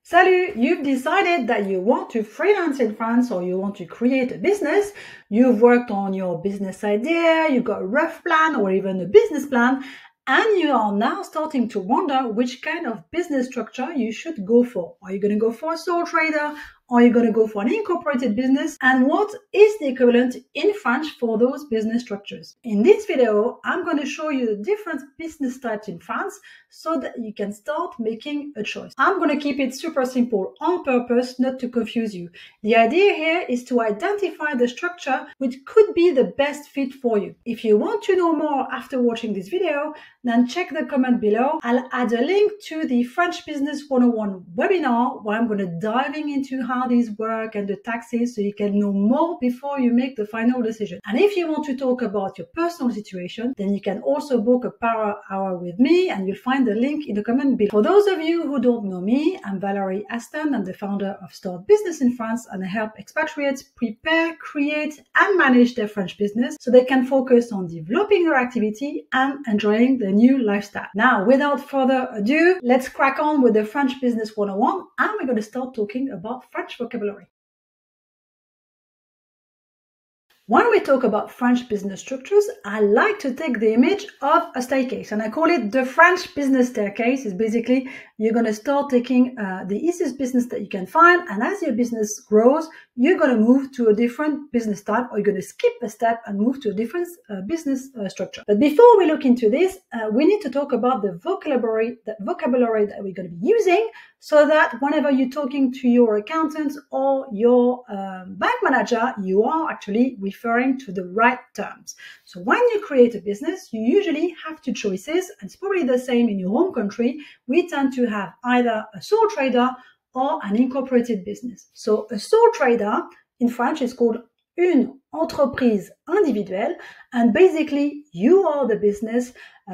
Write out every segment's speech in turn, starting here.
Salut! You've decided that you want to freelance in France or you want to create a business. You've worked on your business idea, you've got a rough plan or even a business plan, and you are now starting to wonder which kind of business structure you should go for. Are you going to go for a sole trader? Are you going to go for an incorporated business? And what is the equivalent in French for those business structures? In this video, I'm going to show you the different business types in France so that you can start making a choice. I'm going to keep it super simple on purpose, not to confuse you. The idea here is to identify the structure which could be the best fit for you. If you want to know more after watching this video, then check the comment below. I'll add a link to the French Business 101 webinar where I'm going to diving into how these work and the taxes so you can know more before you make the final decision. And if you want to talk about your personal situation, then you can also book a power hour with me and you'll find the link in the comment below. For those of you who don't know me, I'm Valérie Aston. I'm the founder of Start Business in France and I help expatriates prepare, create and manage their French business so they can focus on developing their activity and enjoying their new lifestyle. Now, without further ado, let's crack on with the French Business 101 and we're going to start talking about French vocabulary. When we talk about French business structures, I like to take the image of a staircase and I call it the French business staircase. Is basically you're going to start taking the easiest business that you can find, and as your business grows, you're going to move to a different business type or you're going to skip a step and move to a different business structure. But before we look into this, we need to talk about the vocabulary that we're going to be using so that whenever you're talking to your accountant or your bank manager, you are actually referring to the right terms. So when you create a business, you usually have two choices, and it's probably the same in your home country. We tend to have either a sole trader or an incorporated business. So a sole trader in French is called une entreprise individuelle, and basically you are the business.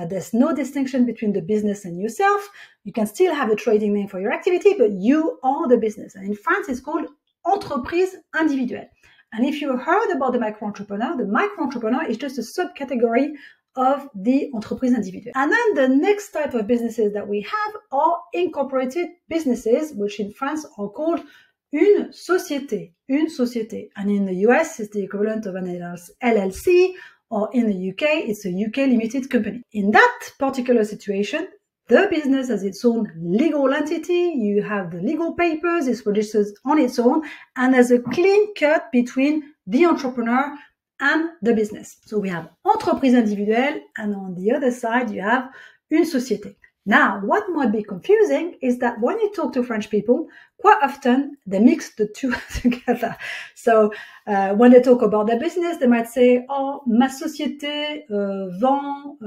There's no distinction between the business and yourself. You can still have a trading name for your activity, but you are the business. And in France, it's called entreprise individuelle. And if you heard about the micro-entrepreneur is just a subcategory of the entreprise individuelle. And then the next type of businesses that we have are incorporated businesses, which in France are called une société. And in the US, it's the equivalent of an LLC, or in the UK, it's a UK limited company. In that particular situation, the business has its own legal entity, you have the legal papers, it's registered on its own, and there's a clean cut between the entrepreneur and the business. So we have entreprise individuelle, and on the other side, you have une société. Now, what might be confusing is that when you talk to French people, quite often they mix the two together. So when they talk about their business, they might say, oh, ma société vend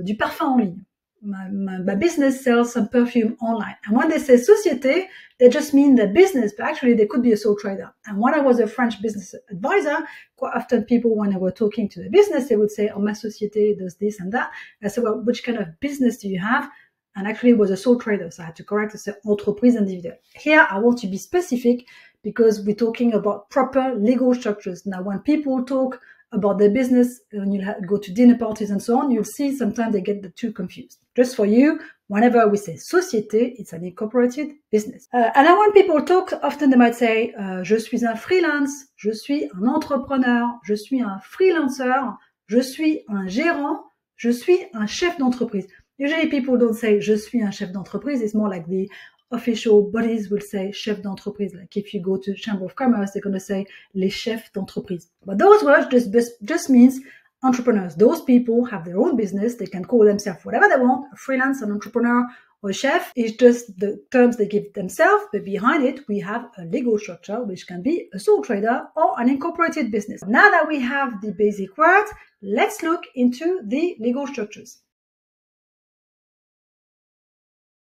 du parfum en ligne. My business sells some perfume online. And when they say société, they just mean the business, but actually they could be a sole trader. And when I was a French business advisor, quite often people, when they were talking to the business, they would say, oh, ma société does this and that. And I said, well, which kind of business do you have? And actually it was a sole trader, so I had to correct and say entreprise individuelle. Here, I want to be specific because we're talking about proper legal structures. Now, when people talk about their business, when you go to dinner parties and so on, you'll see sometimes they get the two confused. Just for you, whenever we say société, it's an incorporated business. And then when people talk, often they might say, je suis un freelance, je suis un entrepreneur, je suis un freelancer, je suis un gérant, je suis un chef d'entreprise. Usually people don't say, je suis un chef d'entreprise. It's more like the official bodies will say chef d'entreprise. Like if you go to the Chamber of Commerce, they're going to say les chefs d'entreprise. But those words just means entrepreneurs. Those people have their own business. They can call themselves whatever they want, a freelance, an entrepreneur, or a chef. It's just the terms they give themselves, but behind it, we have a legal structure, which can be a sole trader or an incorporated business. Now that we have the basic words, let's look into the legal structures.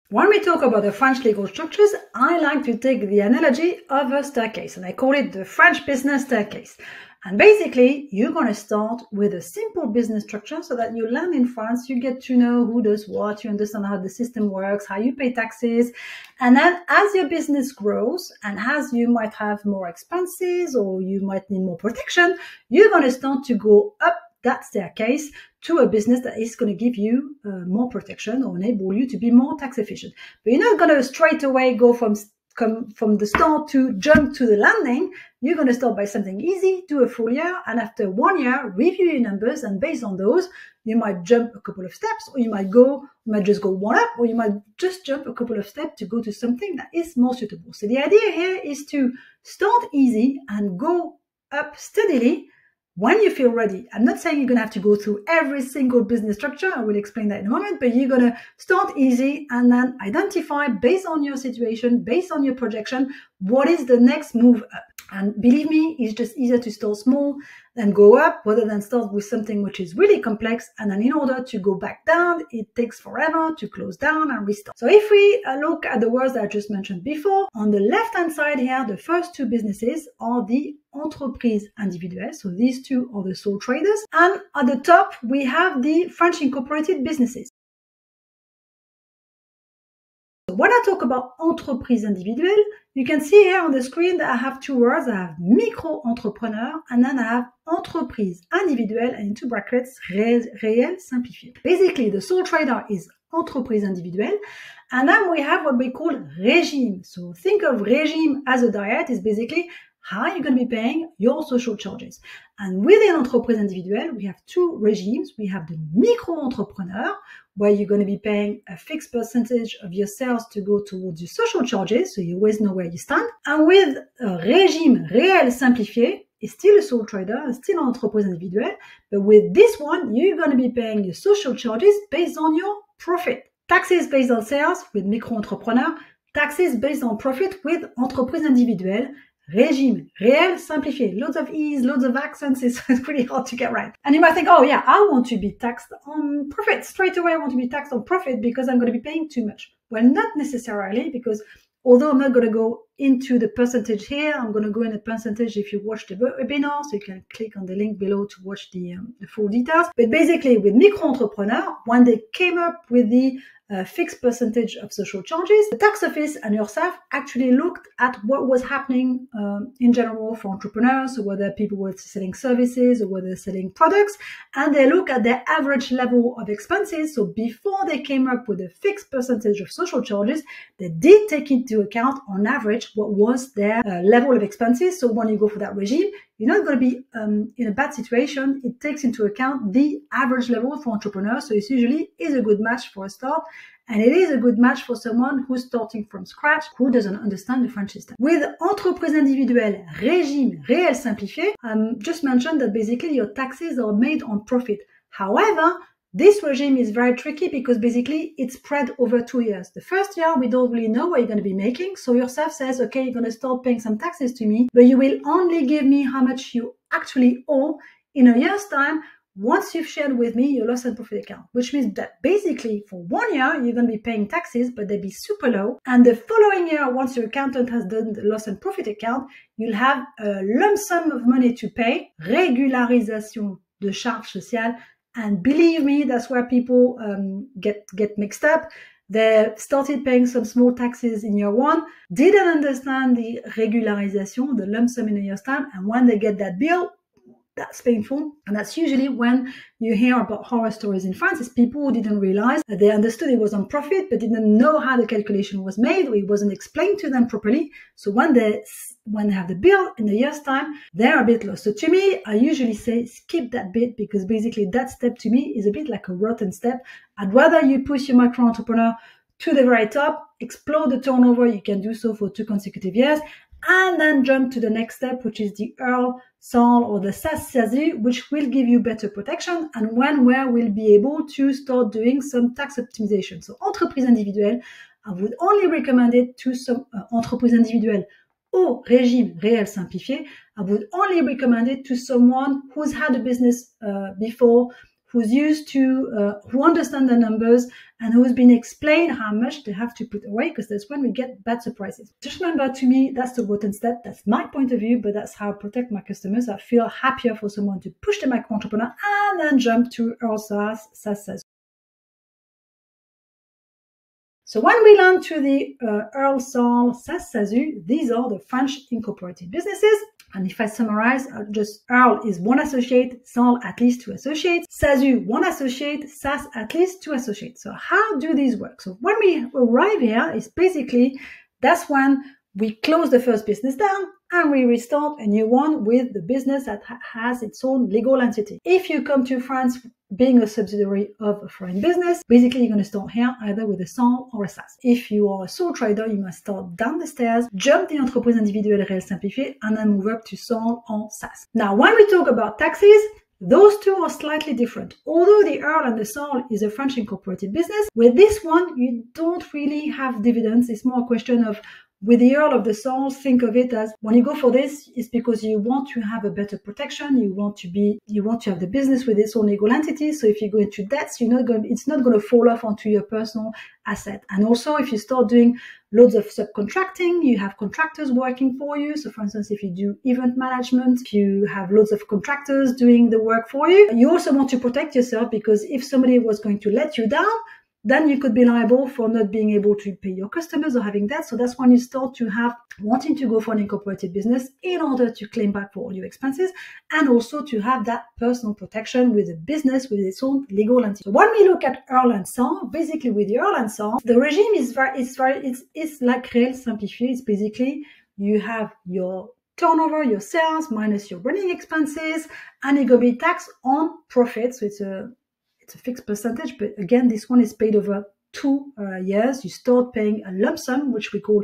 When we talk about the French legal structures, I like to take the analogy of a staircase, and I call it the French business staircase. And basically, you're going to start with a simple business structure so that you land in France, you get to know who does what, you understand how the system works, how you pay taxes. And then as your business grows and as you might have more expenses or you might need more protection, you're going to start to go up that staircase to a business that is going to give you more protection or enable you to be more tax efficient. But you're not going to straight away go from come from the start to jump to the landing, you're going to start by something easy, do a full year, and after 1 year, review your numbers, and based on those, you might jump a couple of steps, or you might just go one up, or you might just jump a couple of steps to go to something that is more suitable. So the idea here is to start easy and go up steadily when you feel ready. I'm not saying you're going to have to go through every single business structure. I will explain that in a moment, but you're going to start easy and then identify, based on your situation, based on your projection, what is the next move up. And believe me, it's just easier to start small than go up, rather than start with something which is really complex. And then in order to go back down, it takes forever to close down and restart. So if we look at the words that I just mentioned before, on the left-hand side here, the first two businesses are the entreprise individuelle. So these two are the sole traders. And at the top, we have the French incorporated businesses. When I talk about entreprise individuelle, you can see here on the screen that I have two words. I have micro-entrepreneur, and then I have entreprise individuelle, and in two brackets, réel simplifié. Basically, the sole trader is entreprise individuelle, and then we have what we call régime. So think of régime as a diet. Is basically how you're going to be paying your social charges. And within entreprise individuelle, we have two regimes. We have the micro-entrepreneur, where you're going to be paying a fixed percentage of your sales to go towards your social charges, so you always know where you stand. And with régime réel simplifié, it's still a sole trader, it's still an entreprise individuelle, but with this one, you're going to be paying your social charges based on your profit. Taxes based on sales with micro-entrepreneur, taxes based on profit with entreprise individuelle. Régime réel simplifié. Loads of E's, loads of accents. It's pretty hard to get right. And you might think, oh yeah, I want to be taxed on profit. Straight away, I want to be taxed on profit because I'm going to be paying too much. Well, not necessarily, because although I'm not going to go into the percentage here, I'm going to go in the percentage if you watch the webinar, so you can click on the link below to watch the full details. But basically, with micro-entrepreneur, when they came up with the fixed percentage of social charges, the tax office and yourself actually looked at what was happening in general for entrepreneurs, so whether people were selling services or whether selling products, and they look at their average level of expenses. So before they came up with a fixed percentage of social charges, they did take into account on average what was their level of expenses. So when you go for that regime, you're not going to be in a bad situation. It takes into account the average level for entrepreneurs. So it usually is a good match for a start. And it is a good match for someone who's starting from scratch, who doesn't understand the French system. With entreprise individuelle, régime réel simplifié, just mentioned that basically your taxes are made on profit. However, this regime is very tricky because basically it's spread over 2 years. The first year, we don't really know what you're going to be making. So yourself says, okay, you're going to start paying some taxes to me, but you will only give me how much you actually owe in a year's time once you've shared with me your loss and profit account, which means that basically for 1 year, you're going to be paying taxes, but they'll be super low. And the following year, once your accountant has done the loss and profit account, you'll have a lump sum of money to pay, régularisation de charges sociales. And believe me, that's where people get mixed up. They started paying some small taxes in year one, didn't understand the régularisation, the lump sum in a year's time, and when they get that bill, that's painful. And that's usually when you hear about horror stories in France, is people who didn't realize that they understood it was on profit, but didn't know how the calculation was made, or it wasn't explained to them properly. So when they have the bill in a year's time, they're a bit lost. So to me, I usually say skip that bit, because basically that step to me is a bit like a rotten step. I'd rather you push your micro entrepreneur to the very top, explode the turnover, you can do so for 2 consecutive years, and then jump to the next step, which is the EURL, SARL, or the SASU, which will give you better protection, and where we'll be able to start doing some tax optimization. So entreprise individuelle, I would only recommend it to some entreprise individuelle au régime réel simplifié. I would only recommend it to someone who's had a business before, who's used to, who understand the numbers, and who's been explained how much they have to put away, because that's when we get bad surprises. Just remember, to me, that's the rotten step. That's my point of view, but that's how I protect my customers. I feel happier for someone to push the micro entrepreneur and then jump to EURL, SAS. So when we learn to the EURL, SARL, SAS, SASU, these are the French incorporated businesses. And if I summarize, just EURL is 1 associate, SARL at least 2 associates, SASU 1 associate, SAS at least 2 associates. So how do these work? So when we arrive here, is basically, that's when we close the first business down and we restart a new one with the business that has its own legal entity. If you come to France being a subsidiary of a foreign business, basically you're going to start here either with a SARL or a SAS. If you are a sole trader, you must start down the stairs, jump the entreprise individuelle réelle simplifiée, and then move up to SARL or SAS. Now, when we talk about taxes, those two are slightly different. Although the EURL and the SARL is a French incorporated business, with this one, you don't really have dividends. It's more a question of, with the EURL of the SARL, think of it as when you go for this, it's because you want to have a better protection. You want to have the business with its own legal entity. So if you go into debts, it's not going to fall off onto your personal asset. And also, if you start doing loads of subcontracting, you have contractors working for you. So for instance, if you do event management, if you have loads of contractors doing the work for you, you also want to protect yourself, because if somebody was going to let you down, then you could be liable for not being able to pay your customers or having that. So that's when you start to have wanting to go for an incorporated business in order to claim back for all your expenses, and also to have that personal protection with a business with its own legal entity. So when we look at EURL and SARL, basically with EURL and SARL, the regime is it's like réel simplifié. It's basically you have your turnover, your sales minus your running expenses, and you're going to be taxed on profit. So it's a fixed percentage, but again, this one is paid over 2 years. You start paying a lump sum, which we call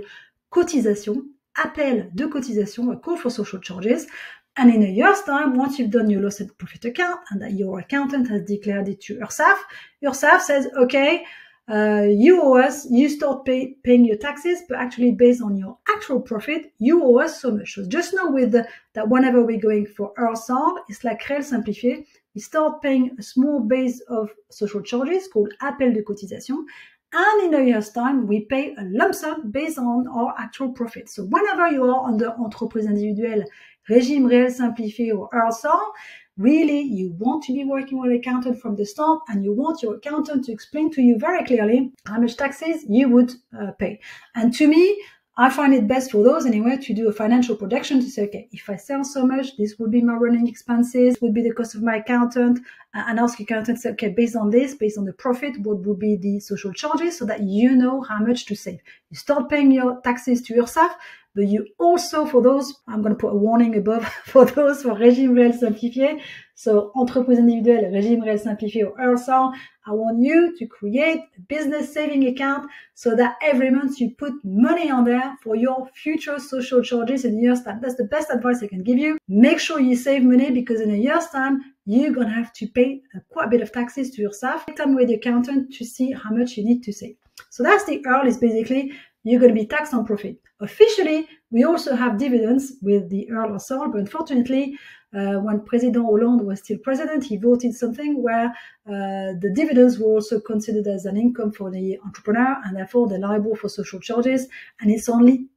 cotisation, appel de cotisation, a call for social charges. And in a year's time, once you've done your loss and profit account and that your accountant has declared it to URSSAF says, okay, you owe us, you start paying your taxes, but actually based on your actual profit, you owe us so much. So just know that whenever we're going for EURL, it's like réel simplifié. We start paying a small base of social charges called appel de cotisation. And in a year's time, we pay a lump sum based on our actual profit. So whenever you are under entreprise individuelle, régime réel simplifié, or EURL, really, you want to be working with an accountant from the start, and you want your accountant to explain to you very clearly how much taxes you would pay. And to me, I find it best for those anyway to do a financial projection to say, okay, if I sell so much, this would be my running expenses, would be the cost of my accountant, and ask your accountant, say, okay, based on this, based on the profit, what would be the social charges, so that you know how much to save. You start paying your taxes to URSSAF, but you also, for those, I'm going to put a warning above, for those for régime réel simplifié, so entreprise individuelle, régime réel simplifié, or EURL, I want you to create a business saving account so that every month you put money on there for your future social charges in a year's time. That's the best advice I can give you. Make sure you save money, because in a year's time, you're going to have to pay quite a bit of taxes to yourself. Take time with the accountant to see how much you need to save. So that's the EURL, is basically you're going to be taxed on profit. Officially, we also have dividends with the EURL or SARL, but unfortunately, when President Hollande was still president, he voted something where the dividends were also considered as an income for the entrepreneur, and therefore they're liable for social charges. And it's only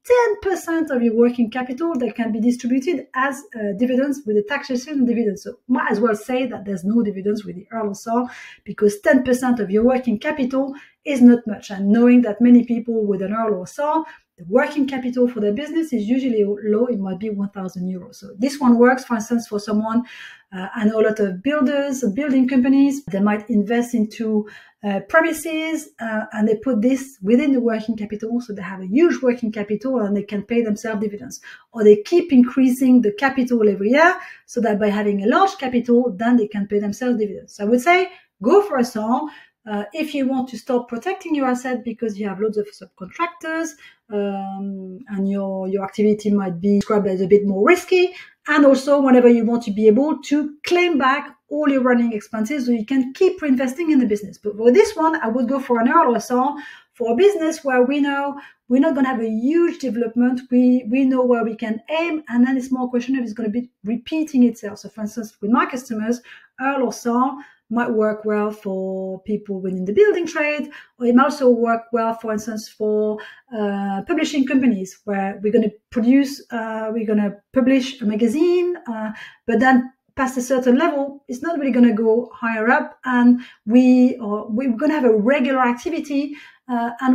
10% of your working capital that can be distributed as dividends with the taxation on dividends. So might as well say that there's no dividends with the EURL or SARL, because 10% of your working capital is not much. And knowing that many people with an EURL or SARL, the working capital for their business is usually low. It might be 1,000 euros. So this one works, for instance, for someone, I know a lot of builders, building companies, they might invest into premises and they put this within the working capital. So they have a huge working capital and they can pay themselves dividends. Or they keep increasing the capital every year so that by having a large capital, then they can pay themselves dividends. So I would say go for a SARL. If you want to start protecting your asset because you have loads of subcontractors and your activity might be described as a bit more risky, and also whenever you want to be able to claim back all your running expenses so you can keep reinvesting in the business. But for this one, I would go for an EURL or SARL for a business where we know we're not going to have a huge development. We know where we can aim, and then it's more a question of it's going to be repeating itself. So for instance, with my customers, EURL or SARL might work well for people within the building trade, or it might also work well, for instance, for publishing companies where we're going to publish a magazine, but then past a certain level, it's not really going to go higher up, and we're going to have a regular activity, and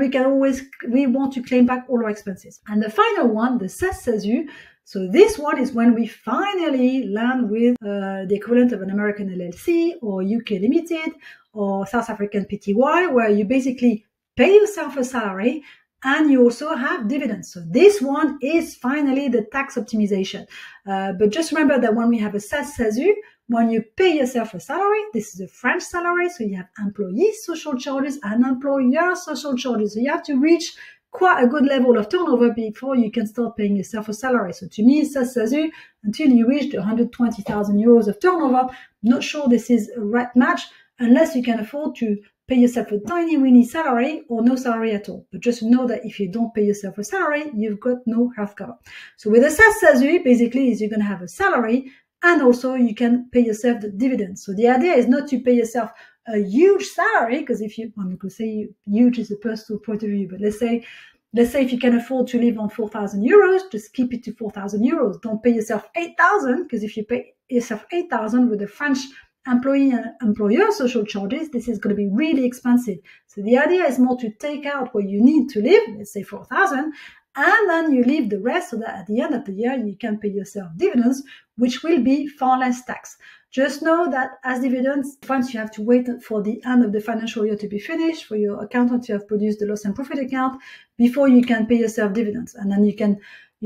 we want to claim back all our expenses. And the final one, the SASU. So this one is when we finally land with the equivalent of an American LLC or UK Limited or South African PTY, where you basically pay yourself a salary and you also have dividends. So this one is finally the tax optimization. But just remember that when we have a SASU, when you pay yourself a salary, this is a French salary, so you have employee social charges and employer social charges. So you have to reach quite a good level of turnover before you can start paying yourself a salary. So to me, SASU, until you reach the 120,000 euros of turnover, I'm not sure this is a right match unless you can afford to pay yourself a tiny weeny salary or no salary at all. But just know that if you don't pay yourself a salary, you've got no health cover. So with a SASU, basically, is you're going to have a salary and also you can pay yourself the dividends. So the idea is not to pay yourself a huge salary, because if you, I'm going to say huge is a personal point of view, but let's say if you can afford to live on 4,000 euros, just keep it to 4,000 euros. Don't pay yourself 8,000, because if you pay yourself 8,000 with the French employee and employer social charges, this is going to be really expensive. So the idea is more to take out what you need to live, let's say 4,000, and then you leave the rest so that at the end of the year, you can pay yourself dividends, which will be far less tax. Just know that as dividends, once you have to wait for the end of the financial year to be finished, for your accountant to have produced the loss and profit account before you can pay yourself dividends. And then you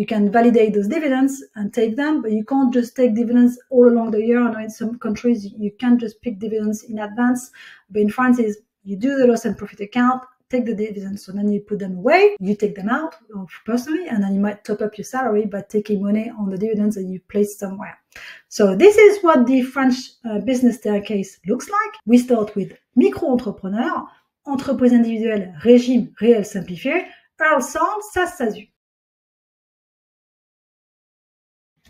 can validate those dividends and take them, but you can't just take dividends all along the year. I know in some countries you can't just pick dividends in advance, but in France is you do the loss and profit account, take the dividends, so then you put them away, you take them out personally, and then you might top up your salary by taking money on the dividends that you placed somewhere. So this is what the French business staircase looks like. We start with micro-entrepreneur, entreprise individuelle, régime réel simplifié, EURL, SARL, SAS, SASU.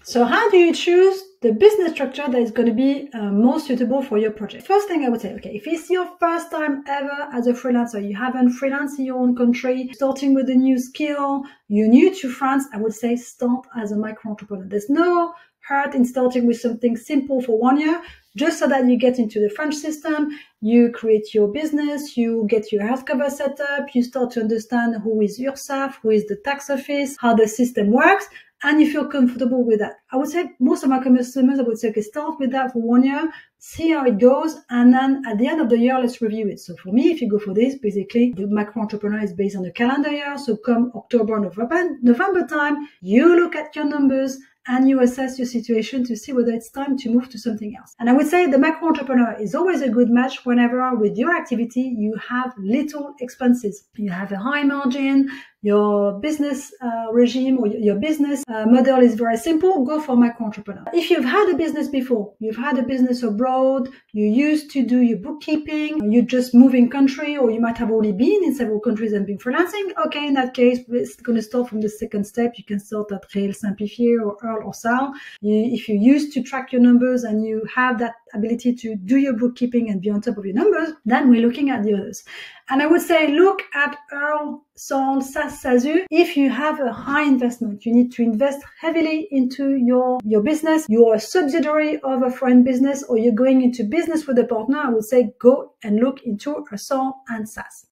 So how do you choose the business structure that is going to be most suitable for your project? First thing I would say, okay, if it's your first time ever as a freelancer, you haven't freelanced in your own country, starting with a new skill, you're new to France, I would say start as a micro-entrepreneur. There's no hurt in starting with something simple for 1 year, just so that you get into the French system, you create your business, you get your health cover set up, you start to understand who is URSAF, who is the tax office, how the system works, and you feel comfortable with that. I would say most of my customers, I would say, okay, start with that for 1 year, see how it goes, and then at the end of the year, let's review it. So for me, if you go for this, basically, the micro-entrepreneur is based on a calendar year. So come October, November time, you look at your numbers, and you assess your situation to see whether it's time to move to something else. And I would say the micro-entrepreneur is always a good match whenever with your activity you have little expenses. You have a high margin, your business regime or your business model is very simple, go for micro-entrepreneur. If you've had a business before, you've had a business abroad, you used to do your bookkeeping, you just moving country, or you might have already been in several countries and been freelancing, okay, in that case, it's going to start from the second step. You can start at réel simplifié or EURL or SARL. If you used to track your numbers and you have that ability to do your bookkeeping and be on top of your numbers, then we're looking at the others. And I would say look at EURL, SARL, SAS, SASU. If you have a high investment, you need to invest heavily into your business, you're a subsidiary of a foreign business, or you're going into business with a partner, I would say go and look into a SARL and SAS.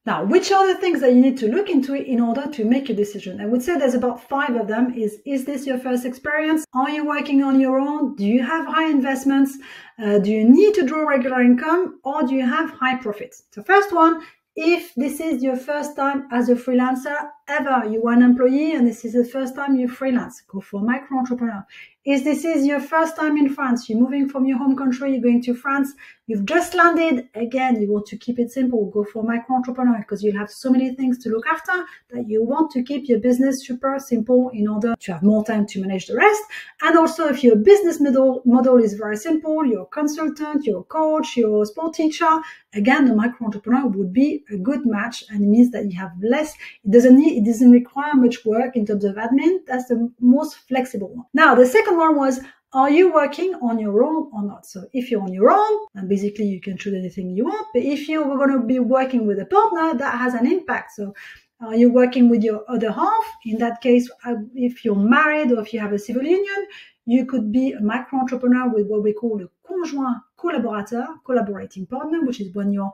Now, which are the things that you need to look into in order to make a decision? I would say there's about 5 of them. Is this your first experience? Are you working on your own? Do you have high investments? Do you need to draw regular income? Or do you have high profits? So first one, if this is your first time as a freelancer ever, you were an employee and this is the first time you freelance, go for micro-entrepreneur. If this is your first time in France, you're moving from your home country, you're going to France, you've just landed, again, you want to keep it simple, go for micro-entrepreneur because you'll have so many things to look after that you want to keep your business super simple in order to have more time to manage the rest. And also if your business model is very simple, you're a consultant, you're a coach, you're a sport teacher, again, the micro-entrepreneur would be a good match, and it means that you have less, it doesn't require much work in terms of admin. That's the most flexible one. Now, the second one was, are you working on your own or not? So if you're on your own, then basically you can choose anything you want. But if you're going to be working with a partner, that has an impact. So are you working with your other half? In that case, if you're married or if you have a civil union, you could be a micro-entrepreneur with what we call a conjoint collaborateur, collaborating partner, which is when your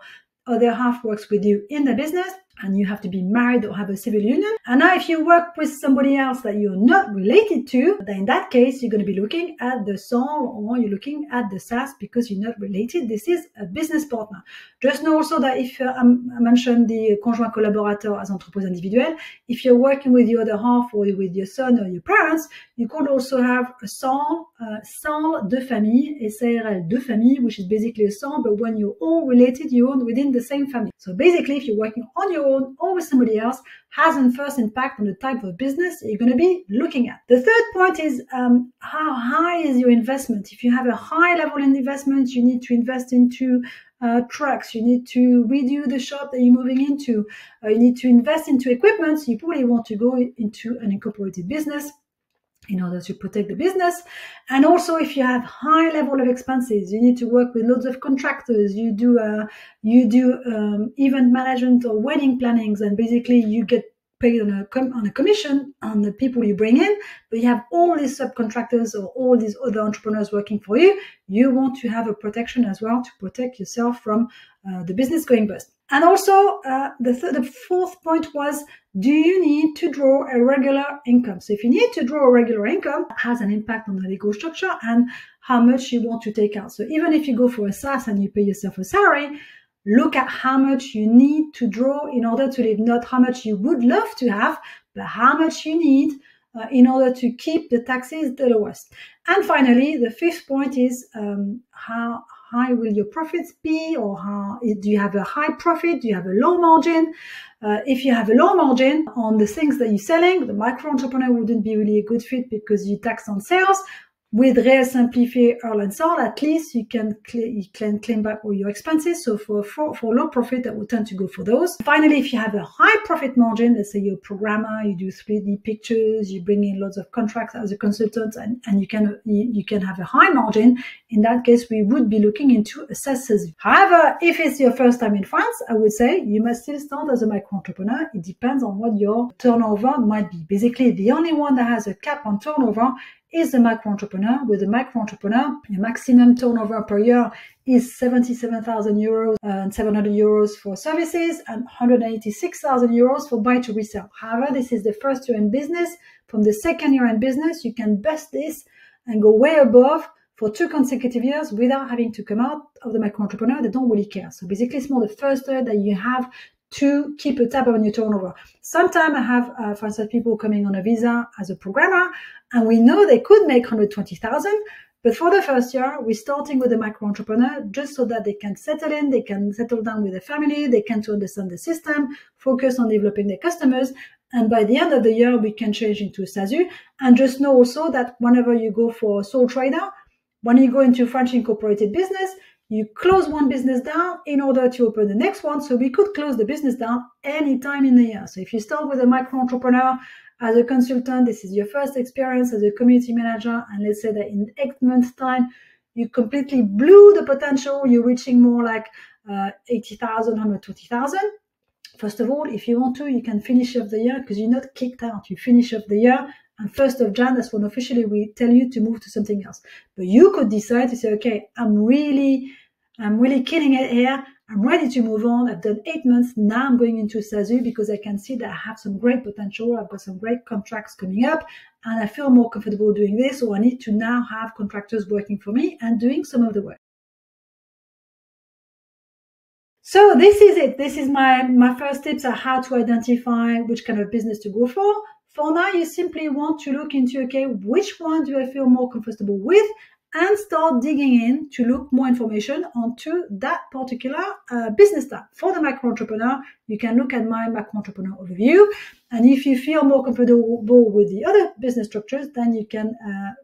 other half works with you in the business. and you have to be married or have a civil union. And now if you work with somebody else that you're not related to, then in that case, you're going to be looking at the SARL or you're looking at the SAS because you're not related. This is a business partner. Just know also that if I mentioned the conjoint collaborateur as entreprise individuelle, if you're working with your other half or with your son or your parents, you could also have a SARL de famille, SARL de famille, which is basically a SARL, but when you're all related, you're within the same family. So basically, if you're working on your own or with somebody else, has a first impact on the type of business you're going to be looking at. The third point is how high is your investment? If you have a high level in investment, you need to invest into trucks, you need to redo the shop that you're moving into, you need to invest into equipment, so you probably want to go into an incorporated business in order to protect the business. And also, if you have high level of expenses, you need to work with loads of contractors, you do event management or wedding plannings, and basically you get paid on a commission on the people you bring in, but you have all these subcontractors or all these other entrepreneurs working for you. You want to have a protection as well to protect yourself from the business going bust. And also, the fourth point was, do you need to draw a regular income? So if you need to draw a regular income, it has an impact on the legal structure and how much you want to take out. So even if you go for a SAS and you pay yourself a salary, look at how much you need to draw in order to live, not how much you would love to have, but how much you need in order to keep the taxes the lowest. And finally, the fifth point is how high will your profits be, or do you have a high profit? Do you have a low margin? If you have a low margin on the things that you're selling, the micro entrepreneur wouldn't be really a good fit because you tax on sales. With Réel Simplifié, EURL and SARL, at least you can claim back all your expenses. So for low profit, that would tend to go for those. Finally, if you have a high profit margin, let's say you're a programmer, you do 3D pictures, you bring in lots of contracts as a consultant, and you can have a high margin. In that case, we would be looking into a SASU. However, if it's your first time in France, I would say you must still start as a micro entrepreneur. It depends on what your turnover might be. Basically, the only one that has a cap on turnover is the micro entrepreneur. With the micro entrepreneur, your maximum turnover per year is 77,000 euros and 700 euros for services and 186,000 euros for buy to resell. However, this is the first year in business. From the second year in business, you can bust this and go way above for 2 consecutive years without having to come out of the micro entrepreneur. They don't really care. So basically, it's more the first year that you have to keep a tab on your turnover. Sometimes I have, for instance, people coming on a visa as a programmer, and we know they could make 120,000, but for the first year, we're starting with a micro entrepreneur just so that they can settle in, they can settle down with their family, they can to understand the system, focus on developing their customers, and by the end of the year, we can change into SASU. And just know also that whenever you go for a sole trader, when you go into French incorporated business, you close one business down in order to open the next one. So we could close the business down any time in the year. So if you start with a micro entrepreneur as a consultant, this is your first experience as a community manager, and let's say that in 8 months' time, you completely blew the potential, you're reaching more like 80,000, 120,000. First of all, if you want to, you can finish off the year because you're not kicked out. You finish off the year, and 1st of Jan, that's when officially we tell you to move to something else. But you could decide to say, okay, I'm really killing it here. I'm ready to move on. I've done 8 months. Now I'm going into SASU because I can see that I have some great potential. I've got some great contracts coming up and I feel more comfortable doing this. So I need to now have contractors working for me and doing some of the work. So this is it. This is my first tips on how to identify which kind of business to go for. For now, you simply want to look into, okay, which one do I feel more comfortable with, and start digging in to look more information onto that particular business type. For the micro entrepreneur, you can look at my micro entrepreneur overview. And if you feel more comfortable with the other business structures, then you can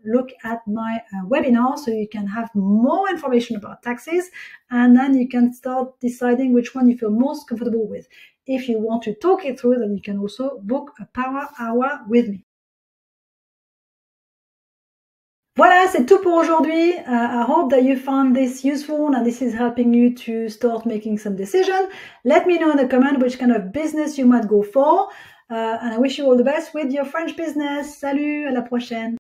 look at my webinar so you can have more information about taxes. And then you can start deciding which one you feel most comfortable with. If you want to talk it through, then you can also book a power hour with me. Voilà, c'est tout pour aujourd'hui. I hope that you found this useful and this is helping you to start making some decisions. Let me know in the comment which kind of business you might go for. And I wish you all the best with your French business. Salut, à la prochaine.